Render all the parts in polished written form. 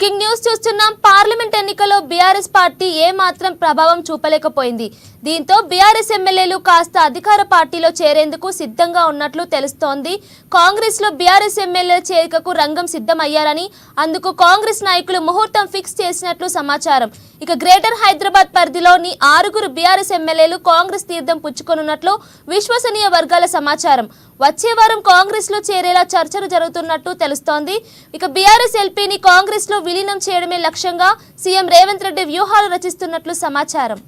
Breaking news చూస్తున్నాం. Parliament ఎన్నికల్లో BRS party ఏ మాత్రం ప్రభావం చూపలేకపోయింది. దీంతో బీఆర్ఎస్ ఎమ్మెల్యేలు కాస్త అధికార పార్టీలో చేరేందుకు సిద్ధంగా ఉన్నట్లు తెలుస్తోంది. కాంగ్రెస్ లో బీఆర్ఎస్ ఎమ్మెల్యేల చేరికకు రంగం సిద్ధమయ్యారని, అందుకు కాంగ్రెస్ నాయకులు ముహూర్తం ఫిక్స్ చేసినట్లు సమాచారం. ఇక గ్రేటర్ హైదరాబాద్ పరిధిలోని 6 బీఆర్ఎస్ ఎమ్మెల్యేలు కాంగ్రెస్ తీర్థం పుచ్చుకోనున్నట్లు విశ్వసనీయ వర్గాల సమాచారం. వచ్చే వారం కాంగ్రెస్ లో చేరేలా చర్చలు జరుగుతున్నట్టు తెలుస్తోంది. ఇక బీఆర్ఎస్ ఎల్పీని కాంగ్రెస్ లో విలీనం చేయడమే లక్ష్యంగా సీఎం రేవంత్ రెడ్డి వ్యూహాలు రచిస్తున్నట్లు సమాచారం.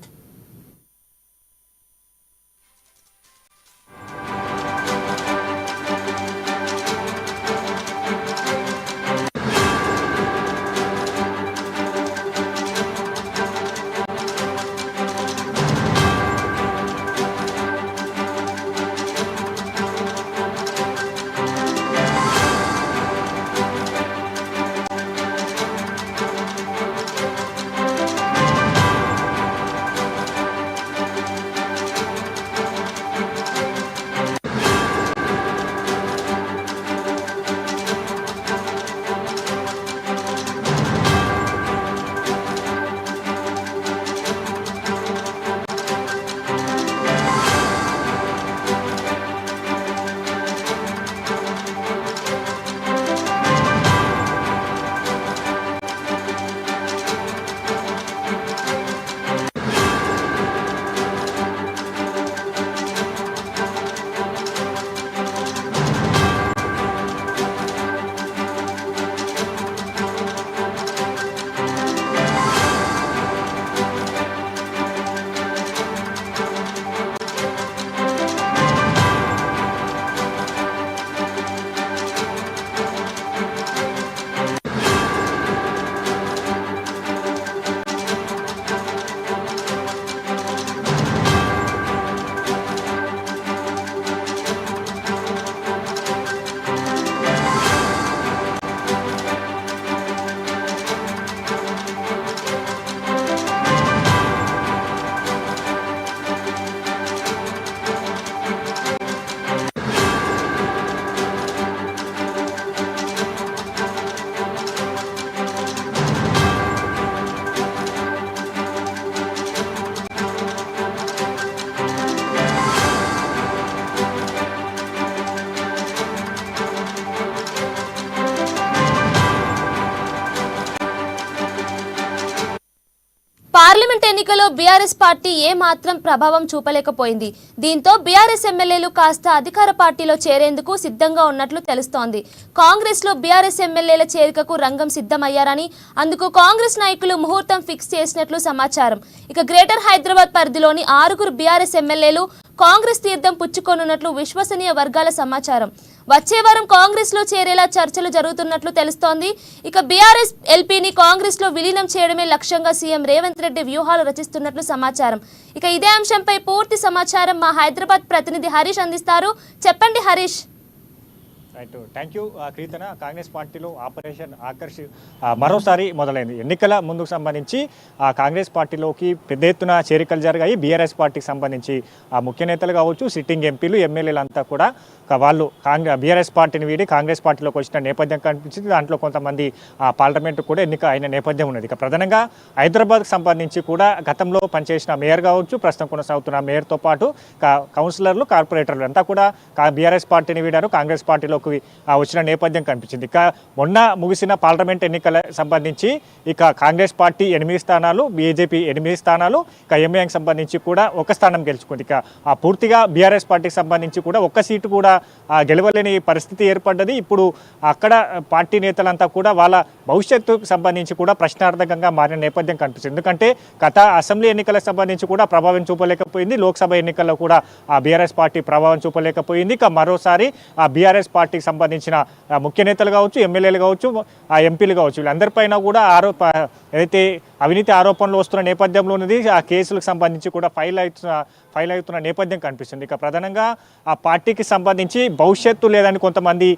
పార్లమెంట్ ఎన్నికల్లో బీఆర్ఎస్ పార్టీ ఏ మాత్రం ప్రభావం చూపలేకపోయింది. దీంతో బీఆర్ఎస్ ఎమ్మెల్యేలు కాస్త అధికార పార్టీలో చేరేందుకు సిద్ధంగా ఉన్నట్లు తెలుస్తోంది. కాంగ్రెస్ లో బీఆర్ఎస్ ఎమ్మెల్యేల చేరికకు రంగం సిద్ధమయ్యారని, అందుకు కాంగ్రెస్ నాయకులు ముహూర్తం ఫిక్స్ చేసినట్లు సమాచారం. ఇక గ్రేటర్ హైదరాబాద్ పరిధిలోని 6 బీఆర్ఎస్ ఎమ్మెల్యేలు కాంగ్రెస్ తీర్థం పుచ్చుకోనున్నట్లు విశ్వసనీయ వర్గాల సమాచారం. వచ్చే వారం కాంగ్రెస్ లో చేరేలా చర్చలు జరుగుతున్నట్లు తెలుస్తోంది. ఇక బీఆర్ఎస్ ఎల్పీని కాంగ్రెస్ లో విలీనం చేయడమే లక్ష్యంగా సీఎం రేవంత్ రెడ్డి వ్యూహాలు రచిస్తున్నట్లు సమాచారం. ఇక ఇదే అంశంపై పూర్తి సమాచారం మా హైదరాబాద్ ప్రతినిధి హరీష్ అందిస్తారు. చెప్పండి హరీష్. రైట్, థ్యాంక్ యూ కీర్తన. కాంగ్రెస్ పార్టీలో ఆపరేషన్ ఆకర్ష్ మరోసారి మొదలైంది. ఎన్నికల ముందుకు సంబంధించి కాంగ్రెస్ పార్టీలోకి పెద్ద ఎత్తున చేరికలు జరిగాయి. బీఆర్ఎస్ పార్టీకి సంబంధించి ముఖ్య నేతలు కావచ్చు, సిట్టింగ్ ఎంపీలు, ఎమ్మెల్యేలు అంతా కూడా వాళ్ళు బీఆర్ఎస్ పార్టీని వీడి కాంగ్రెస్ పార్టీలోకి వచ్చిన నేపథ్యం కనిపించింది. దాంట్లో కొంతమంది పార్లమెంటు కూడా ఎన్నిక అయిన నేపథ్యం ఉన్నది. ఇక ప్రధానంగా హైదరాబాద్కి సంబంధించి కూడా గతంలో పనిచేసిన మేయర్ కావచ్చు, ప్రస్తుతం కొనసాగుతున్న మేయర్తో పాటు కౌన్సిలర్లు, కార్పొరేటర్లు అంతా కూడా బీఆర్ఎస్ పార్టీని వీడారు, కాంగ్రెస్ పార్టీలో వచ్చిన నేపథ్యం కనిపించింది. ఇక మొన్న ముగిసిన పార్లమెంట్ ఎన్నికల సంబంధించి ఇక కాంగ్రెస్ పార్టీ 8 స్థానాలు, బీజేపీ 8 స్థానాలు, ఇక ఎంఐఎంకి సంబంధించి కూడా 1 స్థానం గెలుచుకుంది. ఇక పూర్తిగా బీఆర్ఎస్ పార్టీకి సంబంధించి కూడా 1 సీటు కూడా గెలవలేని పరిస్థితి ఏర్పడ్డది. ఇప్పుడు అక్కడ పార్టీ నేతలంతా కూడా వాళ్ళ భవిష్యత్తుకు సంబంధించి కూడా ప్రశ్నార్థకంగా మారిన నేపథ్యం కనిపిస్తుంది. ఎందుకంటే గత అసెంబ్లీ ఎన్నికలకు సంబంధించి కూడా ప్రభావం చూపలేకపోయింది, లోక్సభ ఎన్నికల్లో కూడా బీఆర్ఎస్ పార్టీ ప్రభావం చూపలేకపోయింది. ఇక మరోసారి బీఆర్ఎస్ పార్టీ సంబంధించిన ముఖ్య నేతలు కావచ్చు, ఎమ్మెల్యేలు కావచ్చు, ఎంపీలు కావచ్చు, వీళ్ళందరిపైన కూడా ఏదైతే అవినీతి ఆరోపణలు వస్తున్న నేపథ్యంలో ఉన్నది. ఆ కేసులకు సంబంధించి కూడా ఫైల్ అవుతున్న నేపథ్యం కనిపిస్తుంది. ఇక ప్రధానంగా ఆ పార్టీకి సంబంధించి భవిష్యత్తు లేదని కొంతమంది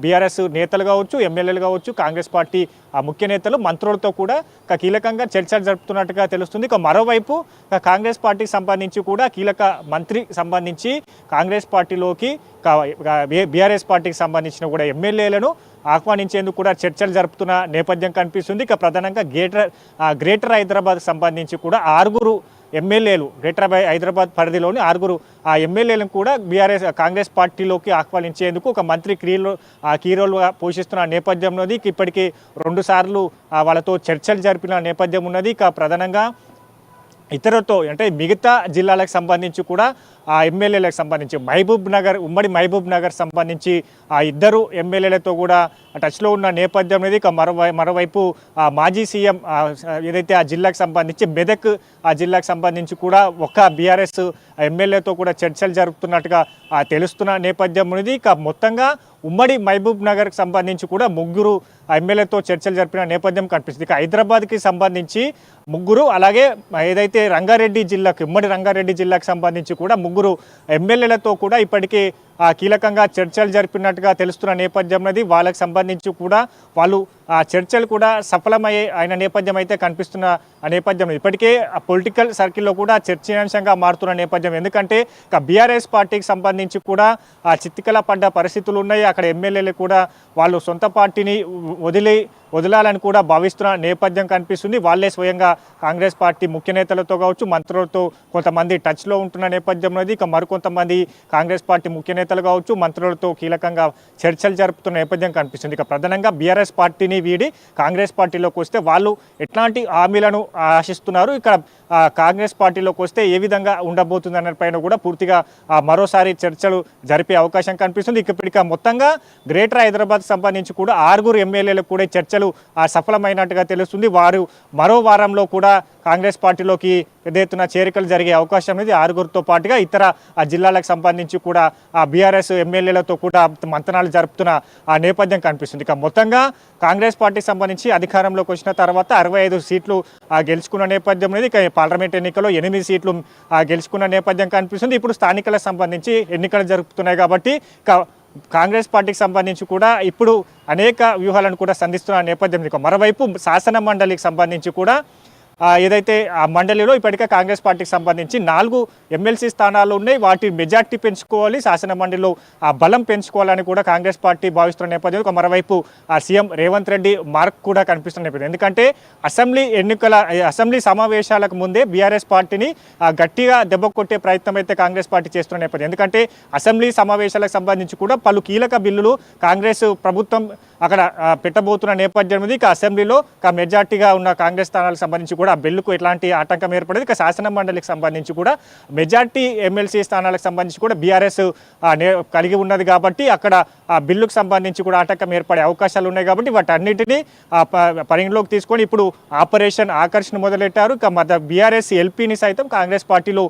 బీఆర్ఎస్ నేతలు కావచ్చు, ఎమ్మెల్యేలు కావచ్చు, కాంగ్రెస్ పార్టీ ముఖ్య నేతలు, మంత్రులతో కూడా కీలకంగా చర్చలు జరుపుతున్నట్టుగా తెలుస్తుంది. ఇక మరోవైపు కాంగ్రెస్ పార్టీకి సంబంధించి కూడా కీలక మంత్రి సంబంధించి కాంగ్రెస్ పార్టీలోకి బీఆర్ఎస్ పార్టీకి సంబంధించిన కూడా ఎమ్మెల్యేలను ఆహ్వానించేందుకు కూడా చర్చలు జరుపుతున్న నేపథ్యం కనిపిస్తుంది. ఇక ప్రధానంగా గ్రేటర్ హైదరాబాద్ సంబంధించి కూడా 6 ఎమ్మెల్యేలు గ్రేటర్ హైదరాబాద్ పరిధిలోని 6 ఎమ్మెల్యేలను కూడా కాంగ్రెస్ పార్టీలోకి ఆహ్వానించేందుకు ఒక మంత్రి కీ రోల్గా పోషిస్తున్న నేపథ్యంలోది. ఇప్పటికీ 2 సార్లు వాళ్ళతో చర్చలు జరిపిన నేపథ్యం ఉన్నది. ఇక ప్రధానంగా ఇతరులతో అంటే మిగతా జిల్లాలకు సంబంధించి కూడా ఆ ఎమ్మెల్యేలకు సంబంధించి ఉమ్మడి మహబూబ్ నగర్ సంబంధించి ఆ 2 ఎమ్మెల్యేలతో కూడా టచ్లో ఉన్న నేపథ్యం అనేది. ఇక మరోవైపు మాజీ సీఎం ఏదైతే ఆ జిల్లాకు సంబంధించి మెదక్ ఆ జిల్లాకు సంబంధించి కూడా ఒక బీఆర్ఎస్ ఎమ్మెల్యేతో కూడా చర్చలు జరుపుతున్నట్టుగా తెలుస్తున్న నేపథ్యం అనేది. ఇక మొత్తంగా ఉమ్మడి మహబూబ్ నగర్కి సంబంధించి కూడా 3 ఎమ్మెల్యేతో చర్చలు జరిపిన నేపథ్యం కనిపిస్తుంది. ఇక హైదరాబాద్కి సంబంధించి 3, అలాగే ఏదైతే ఉమ్మడి రంగారెడ్డి జిల్లాకు సంబంధించి కూడా 3 ఎమ్మెల్యేలతో కూడా ఇప్పటికీ కీలకంగా చర్చలు జరిపినట్టుగా తెలుస్తున్న నేపథ్యం అనేది. వాళ్ళకి సంబంధించి కూడా వాళ్ళు ఆ చర్చలు కూడా సఫలమయ్యే నేపథ్యం అయితే కనిపిస్తున్న నేపథ్యం. ఇప్పటికే పొలిటికల్ సర్కిల్లో కూడా చర్చనీయాంశంగా మారుతున్న నేపథ్యం. ఎందుకంటే ఇక బీఆర్ఎస్ పార్టీకి సంబంధించి కూడా చితికల పడ్డ పరిస్థితులు ఉన్నాయి. అక్కడ ఎమ్మెల్యేలు కూడా వాళ్ళు సొంత పార్టీని వదలాలని కూడా భావిస్తున్న నేపథ్యం కనిపిస్తుంది. వాళ్ళే స్వయంగా కాంగ్రెస్ పార్టీ ముఖ్య నేతలతో కావచ్చు, మంత్రులతో కొంతమంది టచ్లో ఉంటున్న నేపథ్యం ఉన్నది. ఇక మరికొంతమంది కాంగ్రెస్ పార్టీ ముఖ్య నేతలు కావచ్చు, మంత్రులతో కీలకంగా చర్చలు జరుపుతున్న నేపథ్యం కనిపిస్తుంది. ఇక ప్రధానంగా బీఆర్ఎస్ పార్టీని వీడి కాంగ్రెస్ పార్టీలోకి వస్తే వాళ్ళు ఎట్లాంటి హామీలను ఆశిస్తున్నారు, ఇక్కడ కాంగ్రెస్ పార్టీలోకి వస్తే ఏ విధంగా ఉండబోతుంది అనే పైన కూడా పూర్తిగా మరోసారి చర్చలు జరిపే అవకాశం కనిపిస్తుంది. ఇక మొత్తంగా గ్రేటర్ హైదరాబాద్ సంబంధించి కూడా 6 ఎమ్మెల్యేలకు కూడా చర్చలు సఫలమైనట్టుగా తెలుస్తుంది. వారు మరో వారంలో కూడా కాంగ్రెస్ పార్టీలోకి పెద్ద ఎత్తున చేరికలు జరిగే అవకాశం అనేది 6తో పాటుగా ఇతర జిల్లాలకు సంబంధించి కూడా బీఆర్ఎస్ ఎమ్మెల్యేలతో కూడా మంతనాలు జరుపుతున్న నేపథ్యం కనిపిస్తుంది. ఇక మొత్తంగా కాంగ్రెస్ పార్టీకి సంబంధించి అధికారంలోకి వచ్చిన తర్వాత 65 సీట్లు గెలుచుకున్న నేపథ్యం అనేది. ఇక పార్లమెంట్ ఎన్నికల్లో 8 సీట్లు గెలుచుకున్న నేపథ్యం కనిపిస్తుంది. ఇప్పుడు స్థానికలకు సంబంధించి ఎన్నికలు జరుపుతున్నాయి కాబట్టి కాంగ్రెస్ పార్టీకి సంబంధించి కూడా ఇప్పుడు అనేక వ్యూహాలను కూడా సంధిస్తున్న నేపథ్యం. మరోవైపు శాసన మండలికి సంబంధించి కూడా ఏదైతే ఆ మండలిలో ఇప్పటికే కాంగ్రెస్ పార్టీకి సంబంధించి 4 ఎమ్మెల్సీ స్థానాలు ఉన్నాయి. వాటి మెజార్టీ పెంచుకోవాలి, శాసన మండలిలో బలం పెంచుకోవాలని కూడా కాంగ్రెస్ పార్టీ భావిస్తున్న నేపథ్యంలో మరోవైపు సీఎం రేవంత్ రెడ్డి మార్క్ కూడా కనిపిస్తున్న నేపథ్యం. ఎందుకంటే అసెంబ్లీ సమావేశాలకు ముందే బీఆర్ఎస్ పార్టీని గట్టిగా దెబ్బ కొట్టే ప్రయత్నం అయితే కాంగ్రెస్ పార్టీ చేస్తున్న నేపథ్యం. ఎందుకంటే అసెంబ్లీ సమావేశాలకు సంబంధించి కూడా పలు కీలక బిల్లులు కాంగ్రెస్ ప్రభుత్వం అక్కడ పెట్టబోతున్న నేపథ్యం ఉంది. ఇక అసెంబ్లీలో మెజార్టీగా ఉన్న కాంగ్రెస్ స్థానాలకు సంబంధించి కూడా ఆ బిల్లుకు ఎలాంటి ఆటంకం ఏర్పడేది. ఇక శాసన మండలికి సంబంధించి కూడా మెజార్టీ ఎమ్మెల్సీ స్థానాలకు సంబంధించి కూడా బీఆర్ఎస్ కలిగి ఉన్నది కాబట్టి అక్కడ ఆ బిల్లుకు సంబంధించి కూడా ఆటంకం ఏర్పడే అవకాశాలు ఉన్నాయి. కాబట్టి వాటన్నిటినీ పరిగణలోకి తీసుకొని ఇప్పుడు ఆపరేషన్ ఆకర్షణ మొదలెట్టారు. ఇక బీఆర్ఎస్ ఎల్పీని సైతం కాంగ్రెస్ పార్టీలో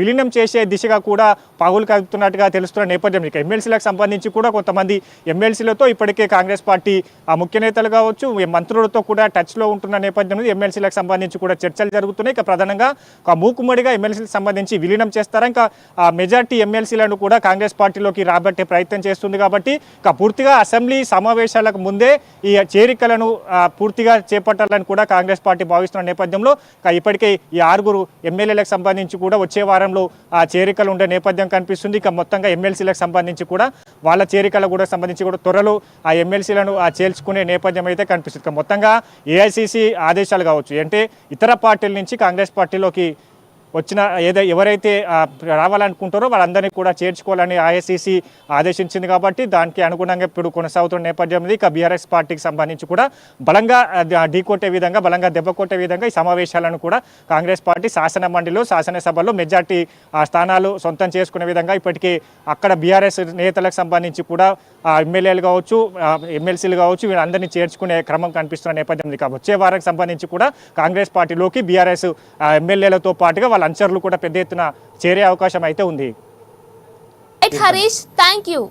విలీనం చేసే దిశగా కూడా పాగులు కలుపుతున్నట్టుగా తెలుస్తున్న నేపథ్యం. ఇక ఎమ్మెల్సీలకు సంబంధించి కూడా కొంతమంది ఎమ్మెల్సీలతో ఇప్పటికే కాంగ్రెస్ పార్టీ ముఖ్య నేతలు కావచ్చు, మంత్రులతో కూడా టచ్లో ఉంటున్న నేపథ్యంలో ఎమ్మెల్సీలకు సంబంధించి కూడా చర్చలు జరుగుతున్నాయి. ఇక ప్రధానంగా మూకుమ్మడిగా ఎమ్మెల్సీలకు సంబంధించి విలీనం చేస్తారా, ఇంకా మెజార్టీ ఎమ్మెల్సీలను కూడా కాంగ్రెస్ పార్టీలోకి రాబట్టే ప్రయత్నం చేస్తుంది. కాబట్టి ఇక పూర్తిగా అసెంబ్లీ సమావేశాలకు ముందే ఈ చేరికలను పూర్తిగా చేపట్టాలని కూడా కాంగ్రెస్ పార్టీ భావిస్తున్న నేపథ్యంలో ఇప్పటికే ఈ 6 ఎమ్మెల్యేలకు సంబంధించి కూడా వచ్చే వారంలో చేరికలు ఉండే నేపథ్యం కనిపిస్తుంది. ఇక మొత్తంగా ఎమ్మెల్సీలకు సంబంధించి కూడా వాళ్ళ చేరికలు కూడా సంబంధించి కూడా త్వరలో ఆ ఎమ్మెల్సీలను చేల్చుకునే నేపథ్యం అయితే కనిపిస్తుంది. ఇక మొత్తంగా ఏఐసీసీ ఆదేశాలు కావచ్చు, అంటే ఇతర పార్టీల నుంచి కాంగ్రెస్ పార్టీలోకి వచ్చిన ఎవరైతే రావాలనుకుంటారో వాళ్ళందరినీ కూడా చేర్చుకోవాలని ఐఐసీసీ ఆదేశించింది. కాబట్టి దానికి అనుగుణంగా ఇప్పుడు కొనసాగుతున్న నేపథ్యం ఇక బీఆర్ఎస్ పార్టీకి సంబంధించి కూడా బలంగా ఢీకొట్టే విధంగా, బలంగా దెబ్బ కొట్టే విధంగా ఈ సమావేశాలను కూడా కాంగ్రెస్ పార్టీ శాసన మండలిలో, శాసనసభలో మెజార్టీ స్థానాలు సొంతం చేసుకునే విధంగా ఇప్పటికీ అక్కడ బీఆర్ఎస్ నేతలకు సంబంధించి కూడా ఎమ్మెల్యేలు కావచ్చు, ఎమ్మెల్సీలు కావచ్చు, వీళ్ళందరినీ చేర్చుకునే క్రమం కనిపిస్తున్న నేపథ్యం. ఇక వచ్చే వారానికి సంబంధించి కూడా కాంగ్రెస్ పార్టీలోకి బీఆర్ఎస్ ఎమ్మెల్యేలతో పాటుగా వాళ్ళ అంచర్లు కూడా పెద్ద ఎత్తున చేరే అవకాశం అయితే ఉంది. Harish, thank you.